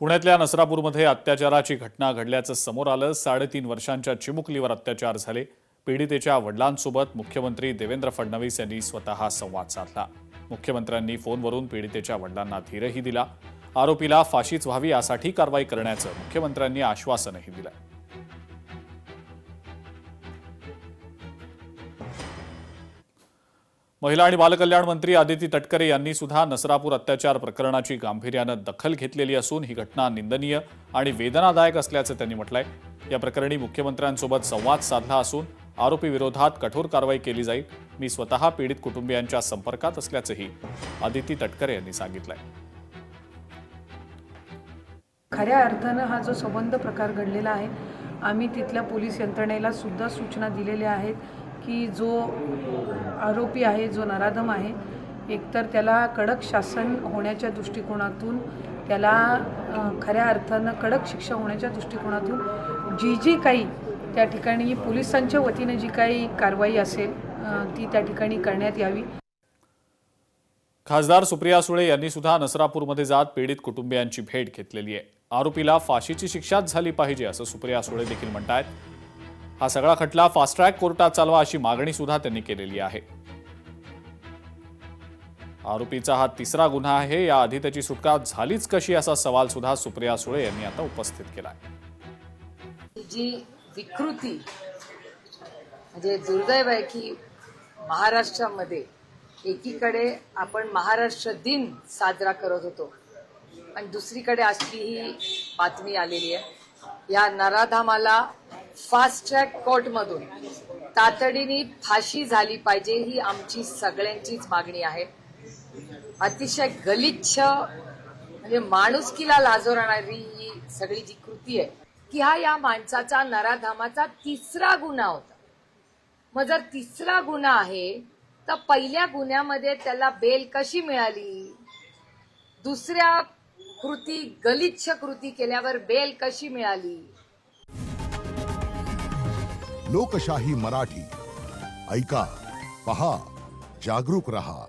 पुण्यातल्या नसरापूरमध्ये अत्याचाराची घटना घडल्याचं समोर आलं। 3.5 वर्षांच्या चिमुकलीवर अत्याचार झाले। पीडितेच्या वडिलांसोबत मुख्यमंत्री देवेंद्र फडणवीस यांनी स्वतः संवाद साधला। मुख्यमंत्र्यांनी फोनवरून पीडितेच्या वडिलांना धीरही दिला। आरोपीला फाशीच व्हावी यासाठी कारवाई करण्याचं मुख्यमंत्र्यांनी आश्वासनही दिलं। महिला आणि बालकल्याण मंत्री आदिती तटकरे यांनी सुद्धा नसरापूर अत्याचार प्रकरणाची गांभीर्यानं दखल घेतलेली असून ही घटना निंदनीय आणि वेदनादायक असल्याचं त्यांनी म्हटलंय। या प्रकरणी मुख्यमंत्र्यांसोबत संवाद साधला असून आरोपी विरोधात कठोर कारवाई केली जाईल। मी स्वतः पीडित कुटुंबियांच्या संपर्कात असल्याचंही आदिती तटकरे यांनी सांगितलंय। खऱ्या अर्थानं हा जो संबंध प्रकार घडलेला आहे, आम्ही तिथल्या पोलीस यंत्रणेला सुद्धा सूचना दिलेल्या आहेत की जो आरोपी आहे, जो नराधम आहे, एकतर त्याला कडक शासन होण्याच्या दृष्टिकोनातून, त्याला खऱ्या अर्थानं कडक शिक्षा होण्याच्या दृष्टिकोनातून जी काही त्या ठिकाणी पोलिसांच्या वतीने जी काही कारवाई असेल ती त्या ठिकाणी करण्यात यावी। खासदार सुप्रिया सुळे यांनी सुद्धा नसरापूरमध्ये जात पीडित कुटुंबियांची भेट घेतलेली आहे। आरोपीला फाशीची शिक्षाच झाली पाहिजे असं सुप्रिया सुळे देखील म्हणतात। हा सगळा खटला फास्ट ट्रॅक कोर्टात चालवा अशी मागणी सुद्धा त्यांनी केलेली आहे। आरोपीचा हा तिसरा गुन्हा आहे, याआधी त्याची सुटका झालीच कशी असा सवाल सुद्धा सुप्रिया सुळे यांनी आता उपस्थित केलाय। जी विकृती म्हणजे दुर्दैव आहे की महाराष्ट्रामध्ये एकीकडे आपण महाराष्ट्र दिन साजरा करत होतो आणि दुसरीकडे अशी ही बातमी आलेली आहे। या नराधमाला फास्ट ट्रॅक कोर्टमधून तातडीने फाशी झाली पाहिजे ही आमची सगळ्यांचीच मागणी आहे। अतिशय गलिच्छ म्हणजे माणुसकीला लाजवणारी ही सगळी जी कृती आहे की हा या माणसाचा नराधमाचा तिसरा गुन्हा होता। मग जर तिसरा गुन्हा आहे तर पहिल्या गुन्ह्यामध्ये त्याला बेल कशी मिळाली? दुसऱ्या कृती गलिच्छ कृती केल्यावर बेल कशी मिळाली? लोकशाही मराठी ऐका, पहा, जागरूक रहा।